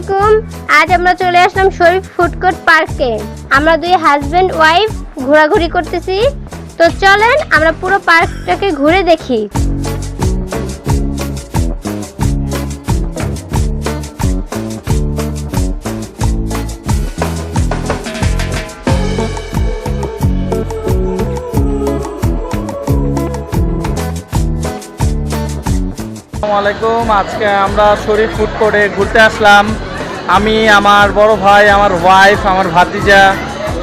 আলাইকুম। আজ আমরা চলে আসলাম শরীফ ফুড কোর্ট পার্কে। আমরা দুই হাজবেন্ড ওয়াইফ ঘোরাঘুরি করতেছি। তো চলেন আমরা পুরো পার্কটাকে ঘুরে দেখি। আসসালামু আলাইকুম। আজকে আমরা শরীফ ফুড কোর্টে ঘুরতে আসলাম। আমি, আমার বড় ভাই, আমার ওয়াইফ, আমার ভাতিজা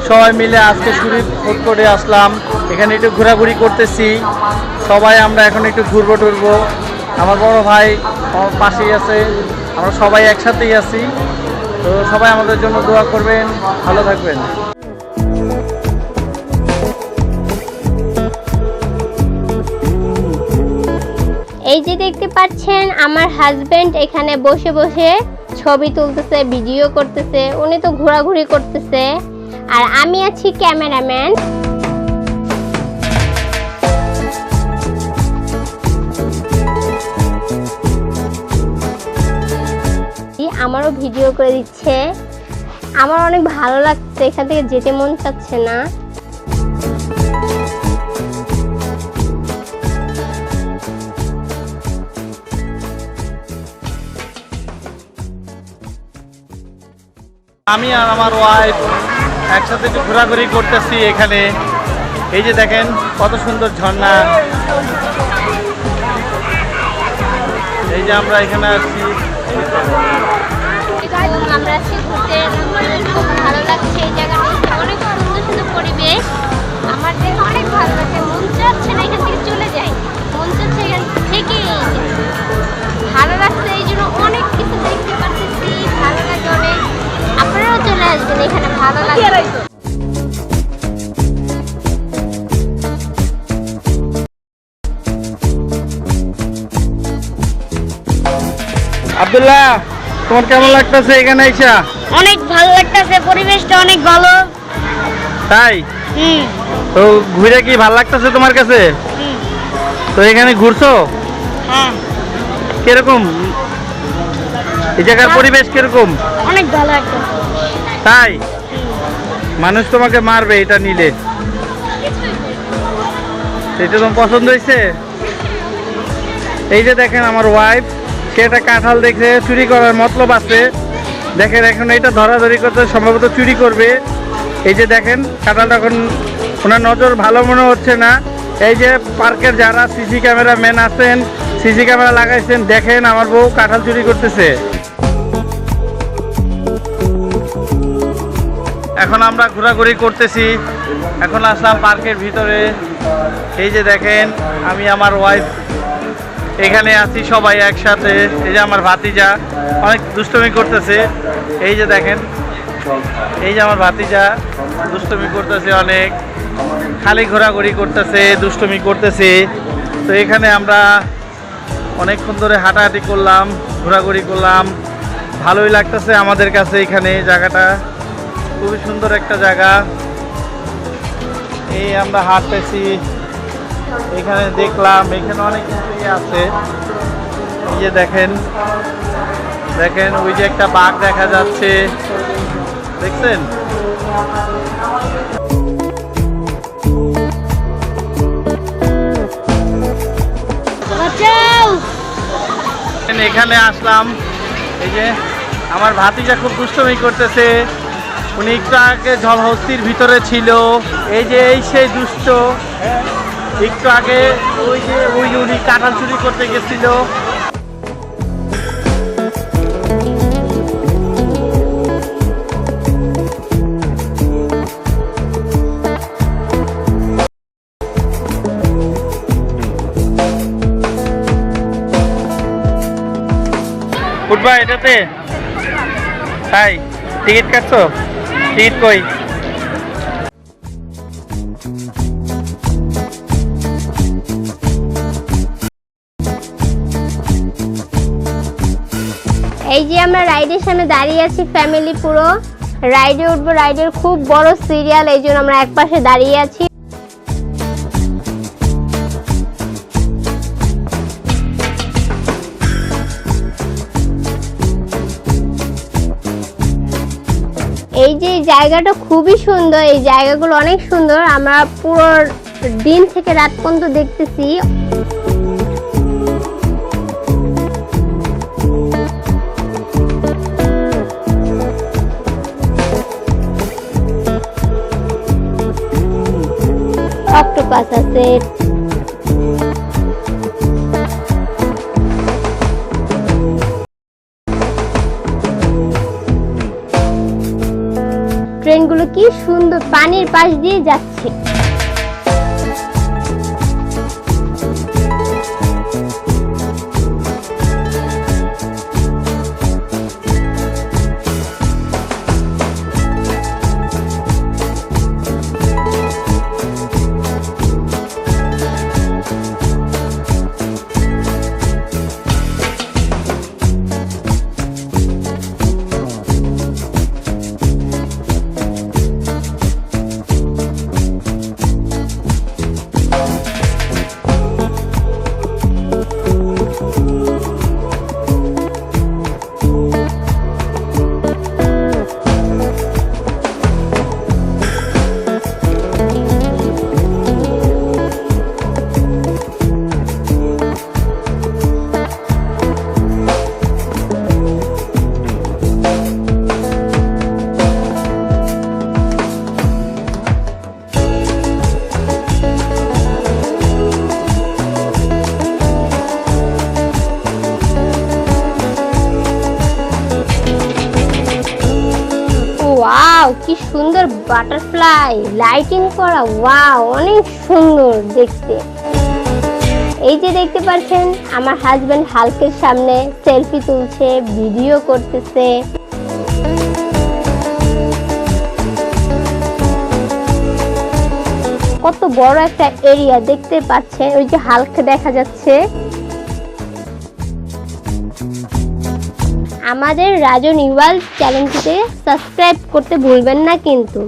সবাই মিলে আজকে শরীফ ফুড কোর্টে আসলাম। এখানে একটু ঘোরাঘুরি করতেছি। সবাই আমরা এখন একটু ঘুরবো টুরবো। আমার বড় ভাই আমার পাশেই আছে, আমরা সবাই একসাথেই আছি। তো সবাই আমাদের জন্য দোয়া করবেন, ভালো থাকবেন। এই যে দেখতে পাচ্ছেন আমার হাজবেন্ড এখানে বসে বসে ছবি তুলতেছে, ভিডিও করতেছে। উনি তো ঘোরাঘুরি করতেছে আর আমি আছি ক্যামেরাম্যান। আমারও ভিডিও করে দিচ্ছে। আমার অনেক ভালো লাগছে, এখান থেকে যেতে মন চাচ্ছে না। আমি আর আমার ওয়াইফ একসাথে একটু ঘোরাঘুরি করতেছি এখানে। এই যে দেখেন কত সুন্দর ঝর্ণা। এই যে আমরা এখানে আসছি, আমরা আজকে ঘুরতে খুব ভালো লাগছে। এই জায়গাটা অনেক সুন্দর সুন্দর পরিবেশ। আমার দেখে অনেক ভালো লাগছে। মন চাচ্ছে না এখান থেকে চলে যাই, মন চাচ্ছে এখান থেকে। ভালো লাগছে, এই জন্য অনেক কিছু দেখতে পাচ্ছি। ভালো লাগে অনেক। আপনারাও চলে আসবেন, এখানে ভালো লাগে। আব্দুল্লাহ, তোমার কেমন লাগতেছে এখানে আইসা? অনেক ভালো লাগতেছে, পরিবেশটা অনেক ভালো। তাই? তো ঘুরে কি ভালো লাগতেছে তোমার কাছে? তো এখানে ঘুরছো? হ্যাঁ। কিরকম এই জায়গার পরিবেশ কিরকম? অনেক ভালো লাগছে। তাই? মানুষ তোমাকে মারবে এটা নিলে। এটা তোমার পছন্দ হয়েছে? এই যে দেখেন আমার ওয়াইফ, সে একটা কাঁঠাল দেখে চুরি করার মতলব আছে। দেখেন এখন এটা ধরাধরি করতে, সম্ভবত চুরি করবে। এই যে দেখেন কাঁঠালটা, এখন ওনার নজর ভালো মনে হচ্ছে না। এই যে পার্কের যারা সিসি ক্যামেরা ম্যান আছেন, সিসি ক্যামেরা লাগাইছেন, দেখেন আমার বউ কাঁঠাল চুরি করতেছে। এখন আমরা ঘোরাঘুরি করতেছি। এখন আসলাম পার্কের ভিতরে। এই যে দেখেন আমি, আমার ওয়াইফ এখানে আছি সবাই একসাথে। এই যে আমার ভাতিজা অনেক দুষ্টুমি করতেছে। এই যে দেখেন, এই যে আমার ভাতিজা দুষ্টুমি করতেছে অনেক, খালি ঘোরাঘুরি করতেছে, দুষ্টুমি করতেছে। তো এখানে আমরা অনেকক্ষণ ধরে হাঁটাহাঁটি করলাম, ঘোরাঘুরি করলাম। ভালোই লাগতেছে আমাদের কাছে। এখানে জায়গাটা খুবই সুন্দর একটা জায়গা। এই আমরা হাঁটতেছি, এখানে দেখলাম এখানে অনেক কিছুই আছে। এই যে দেখেন, দেখেন ওই যে একটা বাঘ দেখা যাচ্ছে, দেখছেন? এখানে আসলাম। এই যে আমার ভাতিজা খুব দুষ্টুমি করতেছে। উনি একটু আগে জলহস্তির ভিতরে ছিল। এই যে এই সেই দুষ্ট, একটু আগে ওই যে উনি কাঁঠাল চুরি করতে গেছিল। উঠবা এটাতে? তাই? টিকিট কাটছো? টিকিট কই? এই যে আমরা রাইডের সামনে দাঁড়িয়ে আছি, ফ্যামিলি পুরো রাইডে উঠবো। রাইডের খুব বড় সিরিয়াল, এই জন্য আমরা একপাশে দাঁড়িয়ে আছি। এই যে জায়গাটা খুবই সুন্দর, এই জায়গাগুলো অনেক সুন্দর। আমরা পুরো দিন থেকে রাত পর্যন্ত দেখতেছি। অক্টোপাস আছে, ট্রেনগুলো কি সুন্দর পানির পাশ দিয়ে যাচ্ছে। ওয়াও, কি সুন্দর বাটারফ্লাই লাইটিং করা। ওয়াও, অনেক সুন্দর দেখতে। এই যে দেখতে পাচ্ছেন আমার হাজবেন্ড হাল্কের সামনে সেলফি তুলছে, ভিডিও করতেছে। কত বড় একটা এরিয়া দেখতে পাচ্ছেন, ওই যে হাল্ক দেখা যাচ্ছে। আমাদের রাজন ওয়ার্ল্ড চ্যানেলটিতে সাবস্ক্রাইব করতে ভুলবেন না কিন্তু।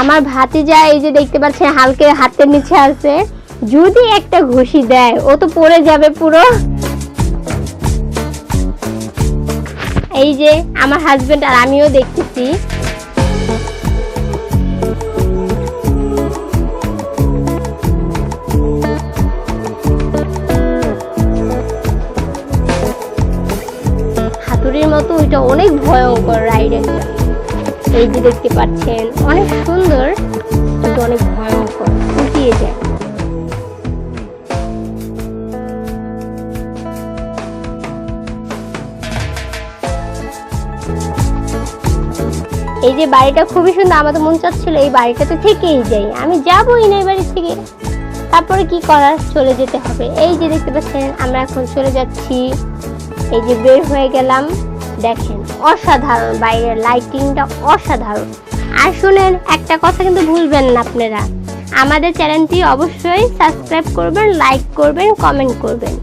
আমার ভাতিজা এই যে দেখতে পাচ্ছেন হালকের হাতের নিচে আছে, যদি একটা ঘুষি দেয় ও তো পড়ে যাবে পুরো। এই যে আমার হাজবেন্ড আর আমিও দেখতেছি। হাতুড়ির মতো ওইটা অনেক ভয়ঙ্কর রাইড একটা। এই যে দেখতে পাচ্ছেন অনেক সুন্দর কিন্তু অনেক ভয়ঙ্কর, উঠিয়ে যায়। এই যে বাড়িটা খুবই সুন্দর, আমাদের মন চাচ্ছিল এই বাড়িটাতে থেকেই যাই। আমি যাবোই না এই বাড়ি থেকে, তারপরে কি করার, চলে যেতে হবে। এই যে দেখতে পাচ্ছেন আমরা এখন চলে যাচ্ছি। এই যে বের হয়ে গেলাম, দেখেন অসাধারণ, বাইরের লাইটিংটা অসাধারণ। আর শুনেন একটা কথা কিন্তু ভুলবেন না আপনারা, আমাদের চ্যানেলটি অবশ্যই সাবস্ক্রাইব করবেন, লাইক করবেন, কমেন্ট করবেন।